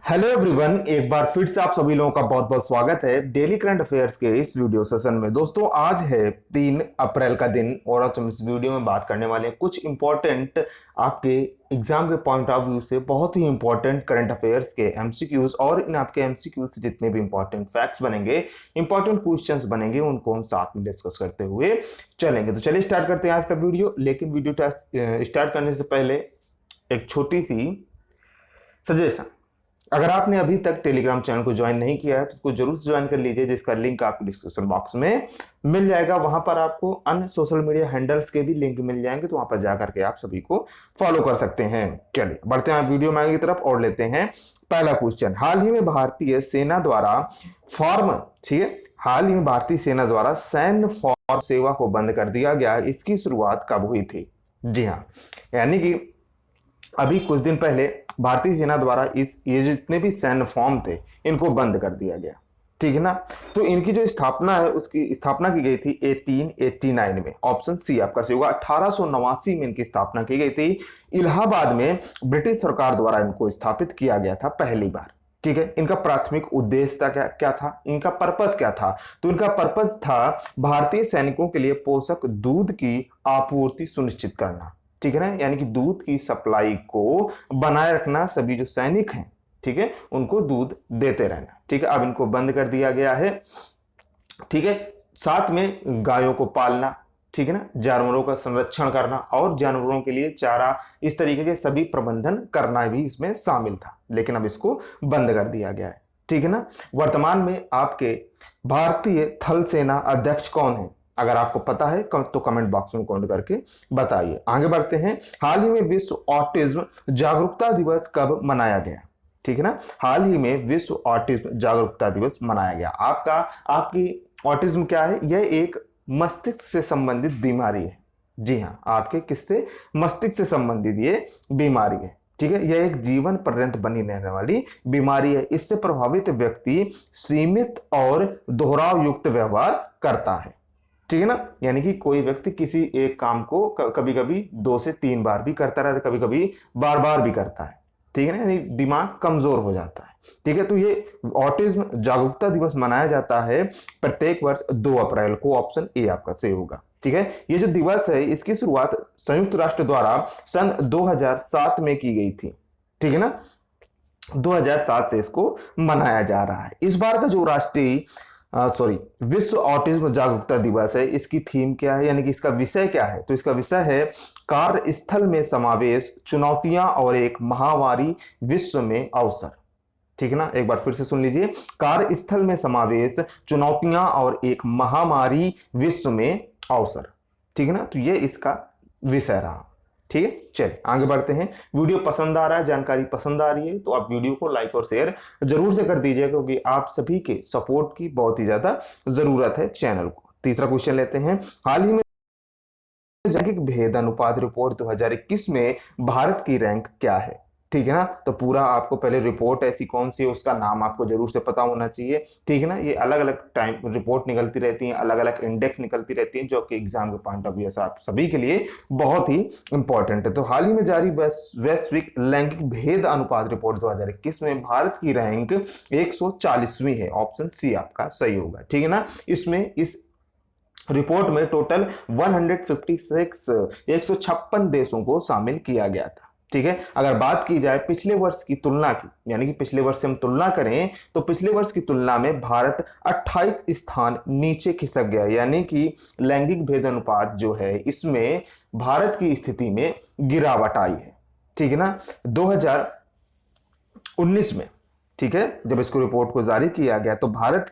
Hello everyone, एक बार फिर से आप सभी लोगों का बहुत बहुत स्वागत है डेली करंट अफेयर्स के इस वीडियो सेशन में। दोस्तों, आज है 3 अप्रैल का दिन और आज हम इस वीडियो में बात करने वाले हैं कुछ इंपॉर्टेंट आपके एग्जाम के पॉइंट ऑफ व्यू से बहुत ही इंपॉर्टेंट करंट अफेयर्स के एमसीक्यूज, और इन आपके एमसीक्यूज से जितने भी इंपॉर्टेंट फैक्ट्स बनेंगे, इंपॉर्टेंट क्वेश्चंस बनेंगे, उनको हम साथ में डिस्कस करते हुए चलेंगे। तो चलिए स्टार्ट करते हैं आज का वीडियो। लेकिन वीडियो स्टार्ट करने से पहले एक छोटी सी सजेशन, अगर आपने अभी तक टेलीग्राम चैनल को ज्वाइन नहीं किया है तो उसको जरूर से ज्वाइन कर लीजिए, जिसका लिंक आपको डिस्क्रिप्शन बॉक्स में मिल जाएगा। वहां पर आपको अन्य सोशल मीडिया हैंडल्स के भी लिंक मिल जाएंगे, तो वहां पर जाकर के आप सभी को फॉलो कर सकते हैं। चलिए बढ़ते हैं वीडियो में आगे की तरफ और लेते हैं पहला क्वेश्चन। हाल ही में भारतीय सेना द्वारा फॉर्म ठीक है हाल ही में भारतीय सेना द्वारा सैन्य फॉर्म सेवा को बंद कर दिया गया, इसकी शुरुआत कब हुई थी? जी हाँ, यानी कि अभी कुछ दिन पहले भारतीय सेना द्वारा ये जितने भी सैन्य फॉर्म थे इनको बंद कर दिया गया, ठीक है ना। तो इनकी जो स्थापना है उसकी स्थापना की गई थी 1889 में। ऑप्शन सी आपका सही होगा। 1889 में इनकी स्थापना की गई थी। इलाहाबाद में ब्रिटिश सरकार द्वारा इनको स्थापित किया गया था पहली बार, ठीक है। इनका प्राथमिक उद्देश्य था क्या था, इनका पर्पस क्या था? तो इनका पर्पस था भारतीय सैनिकों के लिए पोषक दूध की आपूर्ति सुनिश्चित करना, ठीक है ना। यानी कि दूध की सप्लाई को बनाए रखना, सभी जो सैनिक हैं, ठीक है, उनको दूध देते रहना, ठीक है। अब इनको बंद कर दिया गया है, ठीक है। साथ में गायों को पालना, ठीक है ना, जानवरों का संरक्षण करना और जानवरों के लिए चारा, इस तरीके के सभी प्रबंधन करना भी इसमें शामिल था। लेकिन अब इसको बंद कर दिया गया है, ठीक है ना। वर्तमान में आपके भारतीय थल सेना अध्यक्ष कौन है? अगर आपको पता है तो कमेंट बॉक्स में कमेंट करके बताइए। आगे बढ़ते हैं। हाल ही में विश्व ऑटिज्म जागरूकता दिवस कब मनाया गया? ठीक है ना, हाल ही में विश्व ऑटिज्म जागरूकता दिवस मनाया गया। आपकी ऑटिज्म क्या है? यह एक मस्तिष्क से संबंधित बीमारी है। जी हाँ, आपके किससे? मस्तिष्क से संबंधित ये बीमारी है, ठीक है। यह एक जीवन पर्यंत बनी रहने वाली बीमारी है। इससे प्रभावित व्यक्ति सीमित और दोहराव युक्त व्यवहार करता है, ठीक है ना। यानी कि कोई व्यक्ति किसी एक काम को कभी कभी 2 से 3 बार भी करता रहता है, कभी कभी बार बार भी करता है, ठीक है ना। यानी दिमाग कमजोर हो जाता है, ठीक है। तो ये ऑटिज्म जागरूकता दिवस मनाया जाता है प्रत्येक वर्ष 2 अप्रैल को। ऑप्शन ए आपका सही होगा, ठीक है। ये जो दिवस है इसकी शुरुआत संयुक्त राष्ट्र द्वारा सन 2007 में की गई थी, ठीक है ना। 2007 से इसको मनाया जा रहा है। इस बार का जो राष्ट्रीय विश्व ऑटिज्म जागरूकता दिवस है, इसकी थीम क्या है, यानी कि इसका विषय क्या है? तो इसका विषय है कार्यस्थल में समावेश, चुनौतियां और एक महामारी विश्व में अवसर, ठीक है ना। एक बार फिर से सुन लीजिए। कार्यस्थल में समावेश, चुनौतियां और एक महामारी विश्व में अवसर, ठीक है ना। तो ये इसका विषय रहा, ठीक है। चलिए आगे बढ़ते हैं। वीडियो पसंद आ रहा है, जानकारी पसंद आ रही है तो आप वीडियो को लाइक और शेयर जरूर से कर दीजिएगा, क्योंकि आप सभी के सपोर्ट की बहुत ही ज्यादा जरूरत है चैनल को। तीसरा क्वेश्चन लेते हैं। हाल ही में जागतिक भेद अनुपात रिपोर्ट 2021 में भारत की रैंक क्या है? ठीक है ना। तो पूरा आपको पहले रिपोर्ट ऐसी कौन सी है उसका नाम आपको जरूर से पता होना चाहिए, ठीक है ना। ये अलग अलग टाइम रिपोर्ट निकलती रहती हैं, अलग अलग इंडेक्स निकलती रहती हैं, जो कि एग्जाम के पॉइंट ऑफ व्यू से आप सभी के लिए बहुत ही इंपॉर्टेंट है। तो हाल ही में जारी वैश्विक लैंगिक भेद अनुपात रिपोर्ट 2021 में भारत की रैंक 140वीं है। ऑप्शन सी आपका सही होगा, ठीक है ना। इसमें इस रिपोर्ट में टोटल 156 देशों को शामिल किया गया था, ठीक है। अगर बात की जाए पिछले वर्ष की तुलना की, यानी कि पिछले वर्ष से हम तुलना करें तो पिछले वर्ष की तुलना में भारत 28 स्थान नीचे खिसक गया। यानी कि लैंगिक भेद अनुपात जो है इसमें भारत की स्थिति में गिरावट आई है, ठीक है ना। 2019 में, ठीक है, जब इसको रिपोर्ट को जारी किया गया तो भारत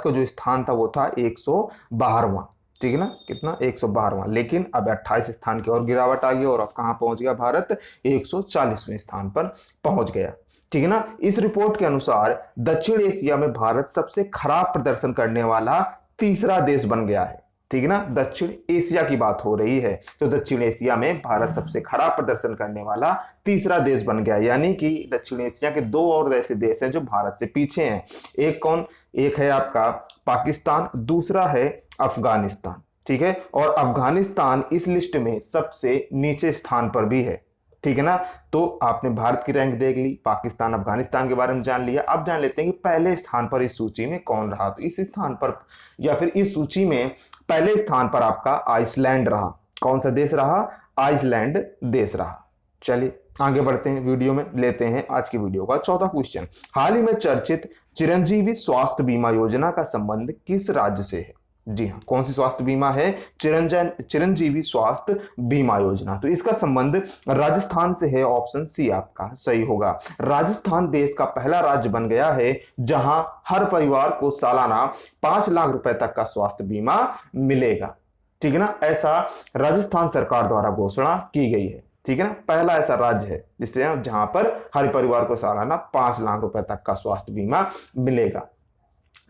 का जो स्थान था वो था 112वां, ठीक है ना। कितना? 112वां। लेकिन अब 28 स्थान की और गिरावट आ गई और अब कहां पहुंच गया भारत? 140वें स्थान पर पहुंच गया, ठीक है ना। इस रिपोर्ट के अनुसार दक्षिण एशिया में भारत सबसे खराब प्रदर्शन करने वाला तीसरा देश बन गया है, ठीक है ना। दक्षिण एशिया की बात हो रही है, तो दक्षिण एशिया में भारत सबसे खराब प्रदर्शन करने वाला तीसरा देश बन गया। यानी कि दक्षिण एशिया के 2 और ऐसे देश हैं जो भारत से पीछे हैं। एक कौन? एक है आपका पाकिस्तान, दूसरा है अफगानिस्तान, ठीक है। और अफगानिस्तान इस लिस्ट में सबसे नीचे स्थान पर भी है, ठीक है ना। तो आपने भारत की रैंक देख ली, पाकिस्तान अफगानिस्तान के बारे में जान लिया। अब जान लेते हैं कि पहले स्थान पर इस सूची में कौन रहा। तो इस स्थान पर या फिर इस सूची में पहले स्थान पर आपका आइसलैंड रहा। कौन सा देश रहा? आइसलैंड देश रहा। चलिए आगे बढ़ते हैं, वीडियो में लेते हैं आज की वीडियो का चौथा क्वेश्चन। हाल ही में चर्चित चिरंजीवी स्वास्थ्य बीमा योजना का संबंध किस राज्य से है? जी हाँ, कौन सी स्वास्थ्य बीमा है? चिरंजीवी स्वास्थ्य बीमा योजना। तो इसका संबंध राजस्थान से है। ऑप्शन सी आपका सही होगा। राजस्थान देश का पहला राज्य बन गया है जहां हर परिवार को सालाना 5 लाख रुपए तक का स्वास्थ्य बीमा मिलेगा। ठीक है ना, ऐसा राजस्थान सरकार द्वारा घोषणा की गई है। ठीक है ना, पहला ऐसा राज्य है जिससे जहां पर हर परिवार को सालाना 5 लाख रुपए तक का स्वास्थ्य बीमा मिलेगा।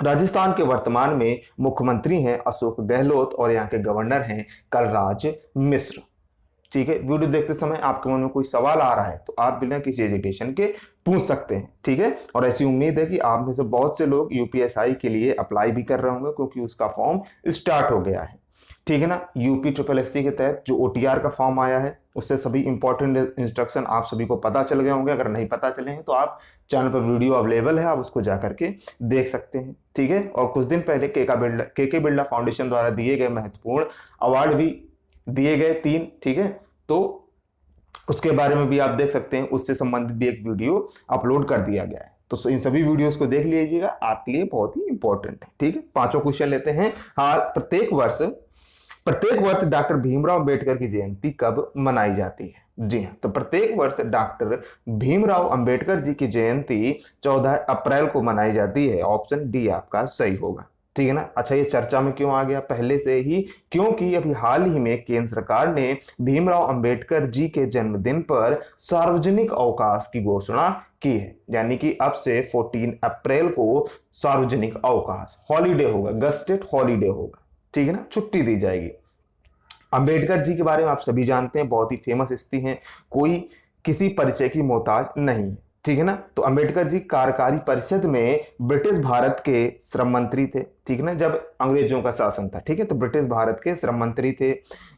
राजस्थान के वर्तमान में मुख्यमंत्री हैं अशोक गहलोत और यहाँ के गवर्नर हैं कलराज मिश्र। ठीक है, वीडियो देखते समय आपके मन में कोई सवाल आ रहा है तो आप बिना किसी एजुकेशन के पूछ सकते हैं। ठीक है, और ऐसी उम्मीद है कि आप में से बहुत से लोग यूपीएसआई के लिए अप्लाई भी कर रहे होंगे क्योंकि उसका फॉर्म स्टार्ट हो गया है। ठीक है ना, यूपी ट्रिपल एससी के तहत जो ओटीआर का फॉर्म आया है उससे सभी इंपॉर्टेंट इंस्ट्रक्शन आप सभी को पता चल गए होंगे। अगर नहीं पता चले हैं तो आप चैनल पर वीडियो अवेलेबल है, आप उसको जा करके देख सकते हैं। ठीक है, और कुछ दिन पहले के बिरला फाउंडेशन द्वारा दिए गए महत्वपूर्ण अवार्ड भी दिए गए 3। ठीक है, तो उसके बारे में भी आप देख सकते हैं, उससे संबंधित भी एक वीडियो अपलोड कर दिया गया है। तो इन सभी वीडियोस को देख लीजिएगा, आपके लिए बहुत ही इंपॉर्टेंट है। ठीक है, पांचों क्वेश्चन लेते हैं। हाँ, प्रत्येक वर्ष डॉक्टर भीमराव अंबेडकर की जयंती कब मनाई जाती है? जी हाँ, तो प्रत्येक वर्ष डॉक्टर भीमराव अंबेडकर जी की जयंती 14 अप्रैल को मनाई जाती है। ऑप्शन डी आपका सही होगा। ठीक है ना। अच्छा, ये चर्चा में क्यों आ गया पहले से ही? क्योंकि अभी हाल ही में केंद्र सरकार ने भीमराव अंबेडकर जी के जन्मदिन पर सार्वजनिक अवकाश की घोषणा की है। यानी कि अब से 14 अप्रैल को सार्वजनिक अवकाश हॉलीडे होगा, गस्टेड हॉलीडे होगा। ठीक है ना, छुट्टी दी जाएगी। अंबेडकर जी के बारे में आप सभी जानते हैं, बहुत ही फेमस हस्ती हैं, कोई किसी परिचय की मोहताज नहीं है। ठीक है ना, तो अंबेडकर जी कार्यकारी परिषद में ब्रिटिश भारत के श्रम मंत्री थे। ठीक है ना, जब अंग्रेजों का शासन था। ठीक है, तो ब्रिटिश भारत के श्रम मंत्री थे।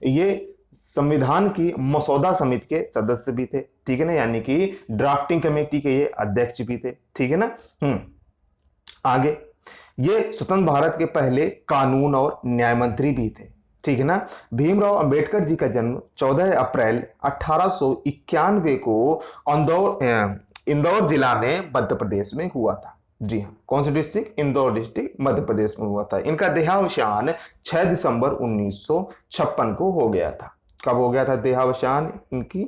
ये संविधान की मसौदा समिति के सदस्य भी थे। ठीक है ना, यानी कि ड्राफ्टिंग कमेटी के ये अध्यक्ष भी थे। ठीक है ना। आगे, ये स्वतंत्र भारत के पहले कानून और न्याय मंत्री भी थे। ठीक है ना। भीमराव अंबेडकर जी का जन्म 14 अप्रैल 1891 को इंदौर जिला में मध्य प्रदेश में हुआ था। जी हाँ, कौन सा डिस्ट्रिक्ट? इंदौर डिस्ट्रिक्ट मध्य प्रदेश में हुआ था। इनका देहावसान 6 दिसंबर 1956 को हो गया था। कब हो गया था देहावसान इनकी?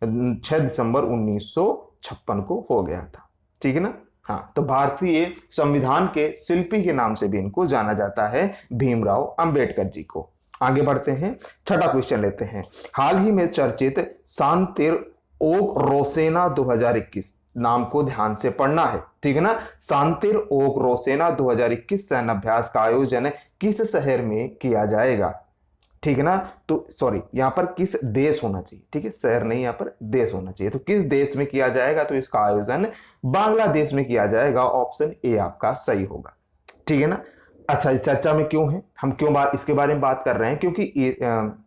6 दिसंबर 1956 को हो गया था। ठीक है ना। हाँ, तो भारतीय संविधान के शिल्पी के नाम से भी इनको जाना जाता है, भीमराव अंबेडकर जी को। आगे बढ़ते हैं, छठा क्वेश्चन लेते हैं। हाल ही में चर्चित शांतिर ओक रोसेना 2021 नाम को ध्यान से पढ़ना है। ठीक है ना। शांतिर ओक रोसेना 2021 सैन्य अभ्यास का आयोजन किस शहर में किया जाएगा? ठीक है ना, तो सॉरी, यहाँ पर किस देश होना चाहिए। ठीक है, शहर नहीं, यहाँ पर देश होना चाहिए। तो किस देश में किया जाएगा? तो इसका आयोजन बांग्लादेश में किया जाएगा। ऑप्शन ए आपका सही होगा। ठीक है ना। अच्छा, इस चर्चा में क्यों है, हम क्यों इसके बारे में बात कर रहे हैं? क्योंकि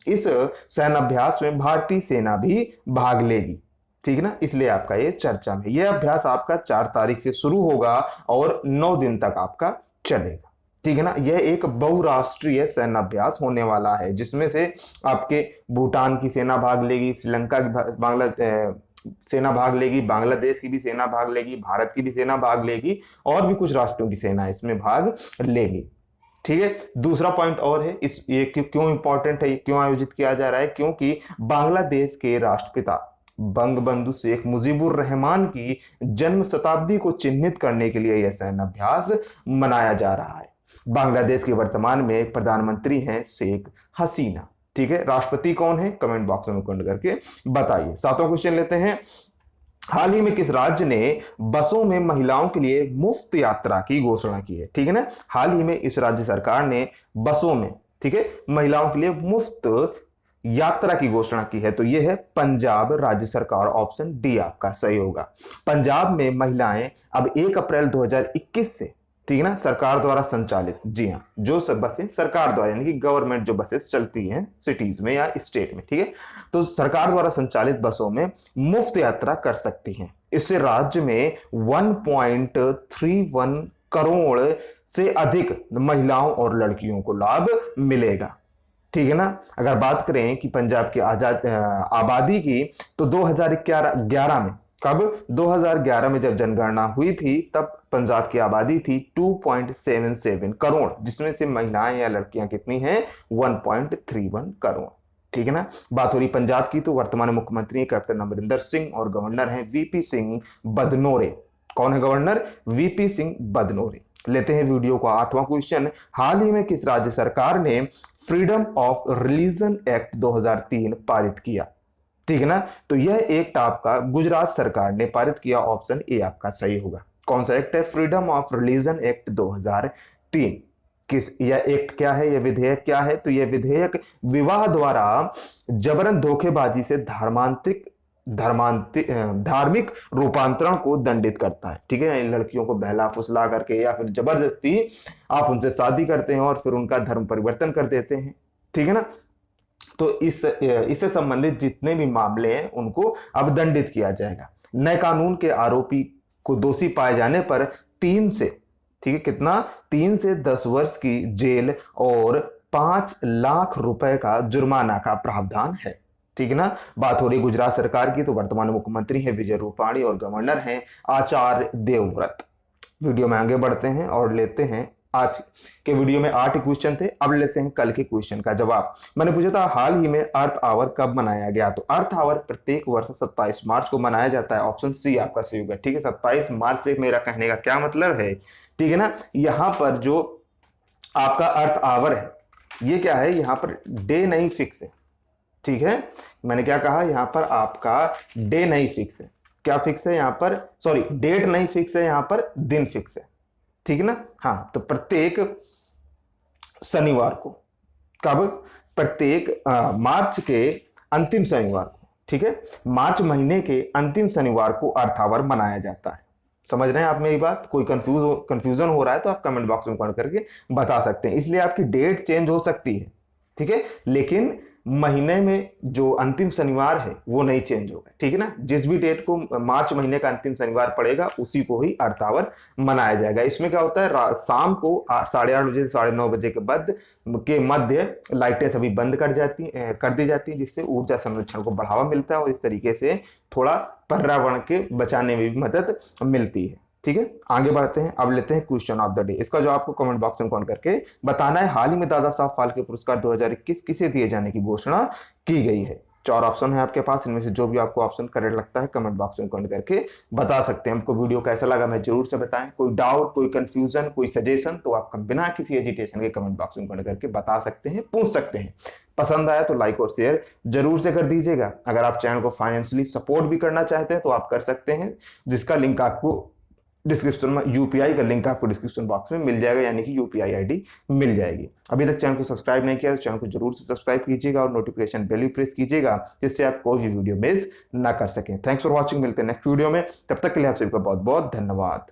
इस सैन्य अभ्यास में भारतीय सेना भी भाग लेगी। ठीक है ना, इसलिए आपका ये चर्चा में। यह अभ्यास आपका 4 तारीख से शुरू होगा और 9 दिन तक आपका चलेगा। ठीक है ना, यह एक बहुराष्ट्रीय सैन्य अभ्यास होने वाला है जिसमें से आपके भूटान की सेना भाग लेगी, श्रीलंका की सेना भाग लेगी, बांग्लादेश की भी सेना भाग लेगी, भारत की भी सेना भाग लेगी और भी कुछ राष्ट्रों की सेना इसमें भाग लेगी। ठीक है, दूसरा पॉइंट और है, ये क्यों इंपॉर्टेंट है, क्यों आयोजित किया जा रहा है? क्योंकि बांग्लादेश के राष्ट्रपिता बंगबंधु शेख मुजीबुर रहमान की जन्म शताब्दी को चिन्हित करने के लिए यह सैन्य अभ्यास मनाया जा रहा है। बांग्लादेश के वर्तमान में प्रधानमंत्री हैं शेख हसीना। ठीक है, राष्ट्रपति कौन है? कमेंट बॉक्स में कमेंट करके बताइए। सातवां क्वेश्चन लेते हैं। हाल ही में किस राज्य ने बसों में महिलाओं के लिए मुफ्त यात्रा की घोषणा की है? ठीक है ना, हाल ही में इस राज्य सरकार ने बसों में, ठीक है, महिलाओं के लिए मुफ्त यात्रा की घोषणा की है। तो यह है पंजाब राज्य सरकार। ऑप्शन डी आपका सही होगा। पंजाब में महिलाएं अब 1 अप्रैल 2021 से ठीक है ना, सरकार द्वारा संचालित, जी हाँ, जो सब बसें सरकार द्वारा यानी कि गवर्नमेंट जो बसेस चलती हैं सिटीज में या स्टेट में, ठीक है, तो सरकार द्वारा संचालित बसों में मुफ्त यात्रा कर सकती हैं। इससे राज्य में 1.31 करोड़ से अधिक महिलाओं और लड़कियों को लाभ मिलेगा। ठीक है ना। अगर बात करें कि पंजाब की आबादी की, तो 2011 में, कब 2011 में जब जनगणना हुई थी तब पंजाब की आबादी थी 2.77 करोड़, जिसमें से महिलाएं या लड़कियां कितनी हैं 1.31 करोड़। ठीक है ना। बात हो रही पंजाब की, तो वर्तमान मुख्यमंत्री कैप्टन अमरिंदर सिंह और गवर्नर हैं वीपी सिंह बदनोरे। कौन है गवर्नर? वीपी सिंह बदनोरे। लेते हैं वीडियो का 8वां क्वेश्चन। हाल ही में किस राज्य सरकार ने फ्रीडम ऑफ रिलीजन एक्ट 2003 पारित किया? ठीक है ना। तो यह एक्ट आपका गुजरात सरकार ने पारित किया, ऑप्शन ए आपका सही होगा। कौन सा एक्ट है? Freedom of religion act 2003। किस यह एक्ट क्या है, यह विधेयक क्या है? तो यह विधेयक विवाह द्वारा जबरन धोखेबाजी से धार्मिक रूपांतरण को दंडित करता है। ठीक है, लड़कियों को बहला फुसला करके या फिर जबरदस्ती आप उनसे शादी करते हैं और फिर उनका धर्म परिवर्तन कर देते हैं। ठीक है ना। तो इससे संबंधित जितने भी मामले हैं उनको अब दंडित किया जाएगा। नए कानून के आरोपी को दोषी पाए जाने पर 3 से, ठीक है, कितना, 3 से 10 वर्ष की जेल और 5 लाख रुपए का जुर्माना का प्रावधान है। ठीक है ना। बात हो रही गुजरात सरकार की, तो वर्तमान मुख्यमंत्री है विजय रूपाणी और गवर्नर हैं आचार्य देवव्रत। वीडियो में आगे बढ़ते हैं और लेते हैं, आज के वीडियो में 8 क्वेश्चन थे, अब लेते हैं कल के क्वेश्चन का जवाब। मैंने पूछा था हाल ही में अर्थ आवर कब मनाया गया? तो अर्थ आवर प्रत्येक वर्ष 27 मार्च को मनाया जाता है, ऑप्शन सी आपका सही होगा। ठीक है, 27 मार्च से मेरा कहने का क्या मतलब है? ठीक है ना, यहाँ पर जो आपका अर्थ आवर है ये क्या है, यहाँ पर डे नहीं फिक्स है। ठीक है, मैंने क्या कहा, यहाँ पर आपका डे नहीं फिक्स है। क्या फिक्स है यहाँ पर? सॉरी, डेट नहीं फिक्स है, यहाँ पर दिन फिक्स है। ठीक है ना। हाँ, तो प्रत्येक शनिवार को, कब? प्रत्येक मार्च के अंतिम शनिवार को। ठीक है, मार्च महीने के अंतिम शनिवार को अर्थ आवर मनाया जाता है। समझ रहे हैं आप मेरी बात? कोई कंफ्यूजन हो रहा है तो आप कमेंट बॉक्स में कमेंट करके बता सकते हैं। इसलिए आपकी डेट चेंज हो सकती है, ठीक है, लेकिन महीने में जो अंतिम शनिवार है वो नहीं चेंज होगा। ठीक है ना। जिस भी डेट को मार्च महीने का अंतिम शनिवार पड़ेगा उसी को ही अर्थ आवर मनाया जाएगा। इसमें क्या होता है, शाम को 8:30 बजे से 9:30 बजे के मध्य लाइटें सभी बंद कर दी जाती है, जिससे ऊर्जा संरक्षण को बढ़ावा मिलता है और इस तरीके से थोड़ा पर्यावरण के बचाने में भी मदद मिलती है। ठीक है, आगे बढ़ते हैं। अब लेते हैं क्वेश्चन ऑफ द डे। इसका जो आपको कमेंट बॉक्स में कमेंट करके बताना है, हाल ही में दादा साहब फाल्के पुरस्कार 2021 किसे दिए जाने की घोषणा की गई है? 4 ऑप्शन है आपके पास, इनमें से जो भी आपको ऑप्शन करेक्ट लगता है कमेंट बॉक्स में कमेंट करके बता सकते हैं। हमको वीडियो कैसा लगा मैं जरूर से बताएं। कोई डाउट, कोई कंफ्यूजन, कोई सजेशन, तो आप बिना किसी एजिटेशन के कमेंट बॉक्स में कमेंट करके बता सकते हैं, पूछ सकते हैं। पसंद आया तो लाइक और शेयर जरूर से कर दीजिएगा। अगर आप चैनल को फाइनेंशियली सपोर्ट भी करना चाहते हैं तो आप कर सकते हैं, जिसका लिंक आपको डिस्क्रिप्शन में, यूपीआई का लिंक आपको डिस्क्रिप्शन बॉक्स में मिल जाएगा, यानी कि यूपीआई आईडी मिल जाएगी। अभी तक चैनल को सब्सक्राइब नहीं किया तो चैनल को जरूर से सब्सक्राइब कीजिएगा और नोटिफिकेशन बेल भी प्रेस कीजिएगा, जिससे आप कोई भी वीडियो मिस ना कर सकें। थैंक्स फॉर वॉचिंग, मिलते हैं नेक्स्ट वीडियो में, तब तक के लिए आप सभी का बहुत बहुत धन्यवाद।